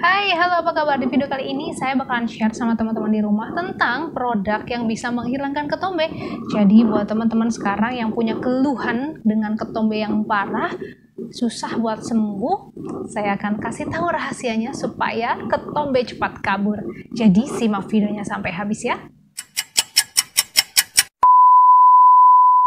Hai, halo apa kabar? Di video kali ini saya bakalan share sama teman-teman di rumah tentang produk yang bisa menghilangkan ketombe. Jadi buat teman-teman sekarang yang punya keluhan dengan ketombe yang parah, susah buat sembuh, saya akan kasih tahu rahasianya supaya ketombe cepat kabur. Jadi simak videonya sampai habis ya.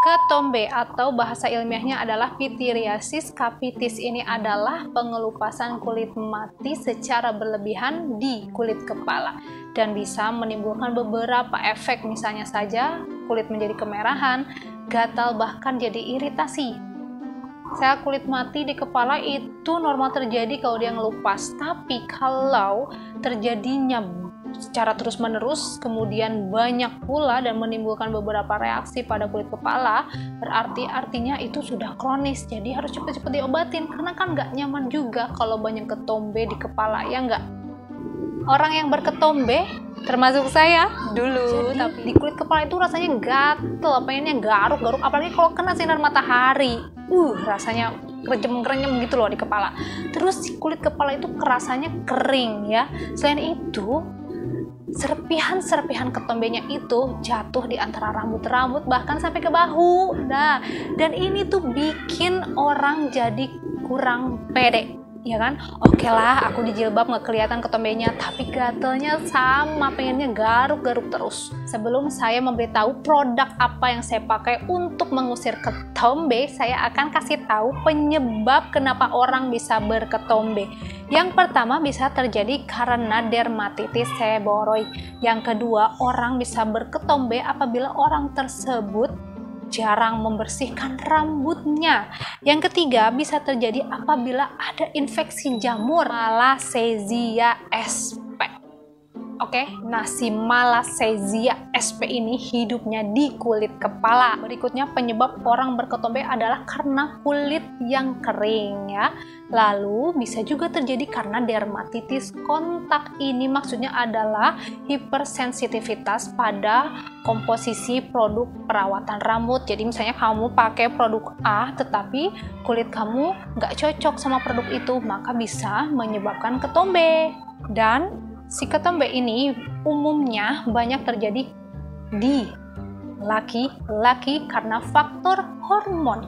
Ketombe atau bahasa ilmiahnya adalah pityriasis capitis. Ini adalah pengelupasan kulit mati secara berlebihan di kulit kepala dan bisa menimbulkan beberapa efek, misalnya saja kulit menjadi kemerahan, gatal, bahkan jadi iritasi. Saya kulit mati di kepala itu normal terjadi kalau dia ngelupas, tapi kalau terjadinya secara terus-menerus, kemudian banyak pula dan menimbulkan beberapa reaksi pada kulit kepala, artinya itu sudah kronis, jadi harus cepat-cepat diobatin, karena kan nggak nyaman juga kalau banyak ketombe di kepala, ya nggak? Orang yang berketombe, termasuk saya dulu, tapi di kulit kepala itu rasanya gatel, pengennya garuk-garuk, apalagi kalau kena sinar matahari, rasanya kerenyem-kerenyem gitu loh di kepala. Terus kulit kepala itu kerasanya kering ya. Selain itu, serpihan-serpihan ketombenya itu jatuh di antara rambut-rambut bahkan sampai ke bahu. Nah, dan ini tuh bikin orang jadi kurang pede, ya kan? Oke lah, aku di jilbab nggak kelihatan ketombenya, tapi gatelnya sama, pengennya garuk-garuk terus. Sebelum saya memberitahu produk apa yang saya pakai untuk mengusir ketombe, saya akan kasih tahu penyebab kenapa orang bisa berketombe. Yang pertama bisa terjadi karena dermatitis seboroid. Yang kedua, orang bisa berketombe apabila orang tersebut jarang membersihkan rambutnya. Yang ketiga bisa terjadi apabila ada infeksi jamur Malassezia sp. Oke, nah si Malassezia sp ini hidupnya di kulit kepala. Berikutnya penyebab orang berketombe adalah karena kulit yang kering ya. Lalu bisa juga terjadi karena dermatitis kontak. Ini maksudnya adalah hipersensitivitas pada komposisi produk perawatan rambut. Jadi misalnya kamu pakai produk A tetapi kulit kamu nggak cocok sama produk itu, maka bisa menyebabkan ketombe. Dan si ketombe ini umumnya banyak terjadi di laki-laki karena faktor hormon.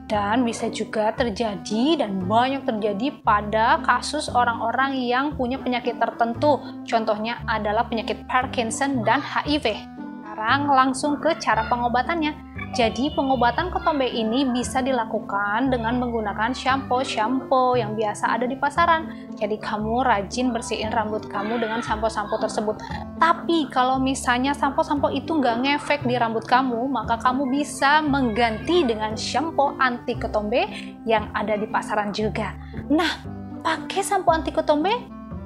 Dan bisa juga terjadi dan banyak terjadi pada kasus orang-orang yang punya penyakit tertentu. Contohnya adalah penyakit Parkinson dan HIV. Sekarang langsung ke cara pengobatannya. Jadi pengobatan ketombe ini bisa dilakukan dengan menggunakan shampoo yang biasa ada di pasaran. Jadi kamu rajin bersihin rambut kamu dengan sampo-sampo tersebut. Tapi kalau misalnya sampo-sampo itu nggak ngefek di rambut kamu, maka kamu bisa mengganti dengan shampoo anti ketombe yang ada di pasaran juga. Nah, pakai sampo anti ketombe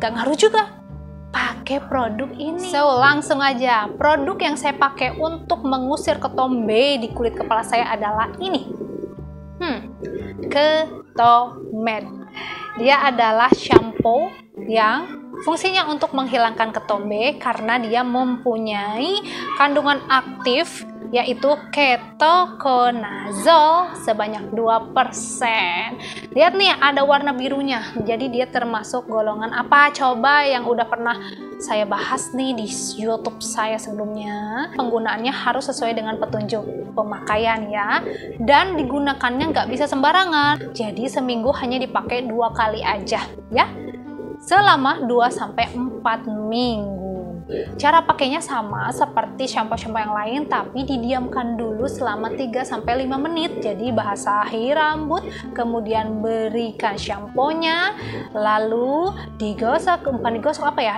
nggak ngaruh juga. Pakai produk ini. So, langsung aja. Produk yang saya pakai untuk mengusir ketombe di kulit kepala saya adalah ini. Ketomed. Dia adalah shampoo yang fungsinya untuk menghilangkan ketombe karena dia mempunyai kandungan aktif yaitu ketoconazole sebanyak 2%. Lihat nih, ada warna birunya. Jadi dia termasuk golongan apa? Coba yang udah pernah saya bahas nih di YouTube saya sebelumnya. Penggunaannya harus sesuai dengan petunjuk pemakaian ya. Dan digunakannya nggak bisa sembarangan. Jadi seminggu hanya dipakai 2 kali aja ya. Selama 2-4 minggu. Cara pakainya sama seperti shampoo-shampoo yang lain, tapi didiamkan dulu selama 3-5 menit. Jadi basahi rambut, kemudian berikan shampoo-nya, lalu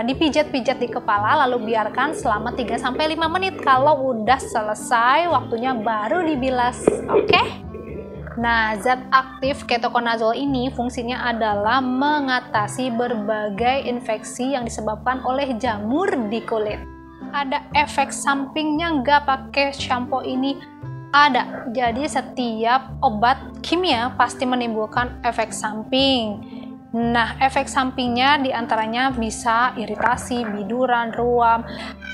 dipijat-pijat di kepala, lalu biarkan selama 3-5 menit. Kalau udah selesai waktunya baru dibilas. Oke? Nah, zat aktif ketoconazole ini fungsinya adalah mengatasi berbagai infeksi yang disebabkan oleh jamur di kulit. Ada efek sampingnya nggak pakai shampoo ini? Ada. Jadi setiap obat kimia pasti menimbulkan efek samping. Nah, efek sampingnya diantaranya bisa iritasi, biduran, ruam.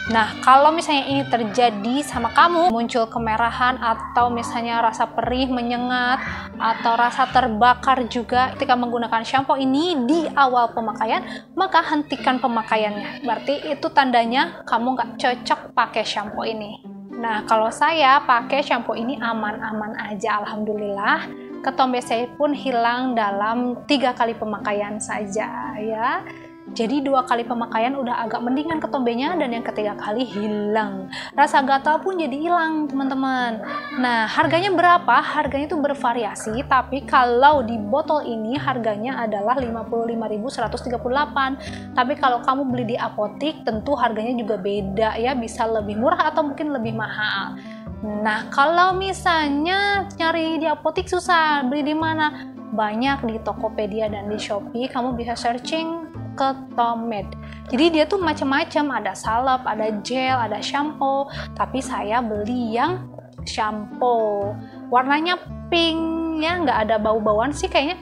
Nah, kalau misalnya ini terjadi sama kamu, muncul kemerahan atau misalnya rasa perih, menyengat, atau rasa terbakar juga ketika menggunakan shampoo ini di awal pemakaian, maka hentikan pemakaiannya. Berarti itu tandanya kamu nggak cocok pakai shampoo ini. Nah, kalau saya pakai shampoo ini aman-aman aja, alhamdulillah. Ketombe saya pun hilang dalam 3 kali pemakaian saja ya. Jadi 2 kali pemakaian udah agak mendingan ketombenya, dan yang ketiga kali hilang. Rasa gatal pun jadi hilang teman-teman. Nah, harganya berapa? Harganya itu bervariasi, tapi kalau di botol ini harganya adalah 55.138. Tapi kalau kamu beli di apotik tentu harganya juga beda ya, bisa lebih murah atau mungkin lebih mahal. Nah, kalau misalnya nyari di apotik susah, beli di mana? Banyak di Tokopedia dan di Shopee, kamu bisa searching Ketombe. Jadi dia tuh macam-macam, ada salep, ada gel, ada shampoo. Tapi saya beli yang shampoo. Warnanya pink ya, nggak ada bau-bauan sih kayaknya.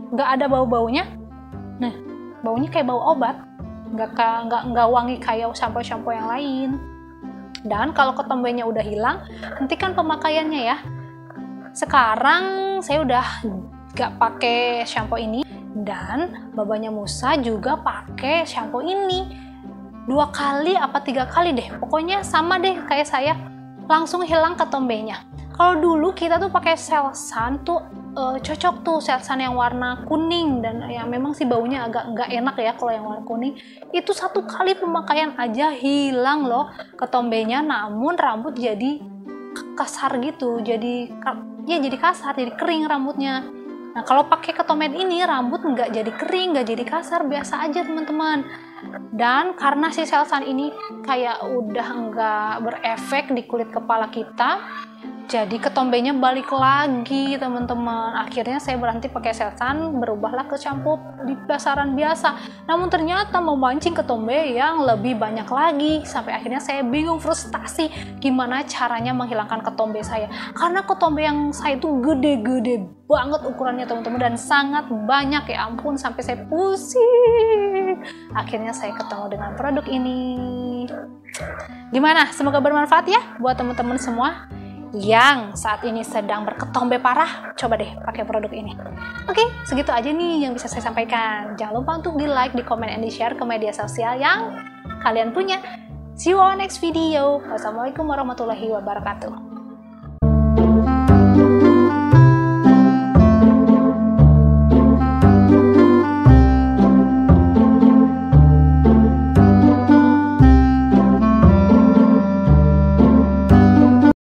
Nggak ada bau-baunya. Nah, baunya kayak bau obat. Nggak wangi kayak shampoo-shampoo yang lain. Dan kalau ketombenya udah hilang, hentikan pemakaiannya ya. Sekarang saya udah gak pakai shampoo ini, dan babanya Musa juga pakai shampoo ini 2 kali apa 3 kali deh, pokoknya sama deh kayak saya, langsung hilang ketombenya. Kalau dulu kita tuh pakai Selsun tuh cocok tuh, Selsun yang warna kuning, dan ya memang sih baunya agak nggak enak ya kalau yang warna kuning. Itu 1 kali pemakaian aja hilang loh ketombenya, namun rambut jadi kasar gitu, jadi kasar, jadi kering rambutnya. Nah, kalau pakai Ketombe ini rambut nggak jadi kering, nggak jadi kasar, biasa aja teman-teman. Dan karena si Selsun ini kayak udah nggak berefek di kulit kepala kita, jadi ketombenya balik lagi teman-teman. Akhirnya saya berhenti pakai Selsun, berubahlah ke shampoo di pasaran biasa. Namun ternyata memancing ketombe yang lebih banyak lagi. Sampai akhirnya saya bingung, frustasi gimana caranya menghilangkan ketombe saya. Karena ketombe yang saya itu gede-gede banget ukurannya teman-teman, dan sangat banyak, ya ampun, sampai saya pusing. Akhirnya saya ketemu dengan produk ini. Gimana? Semoga bermanfaat ya buat teman-teman semua yang saat ini sedang berketombe parah. Coba deh pakai produk ini. Oke, segitu aja nih yang bisa saya sampaikan. Jangan lupa untuk di like, di comment, and di share ke media sosial yang kalian punya. See you on next video. Wassalamualaikum warahmatullahi wabarakatuh.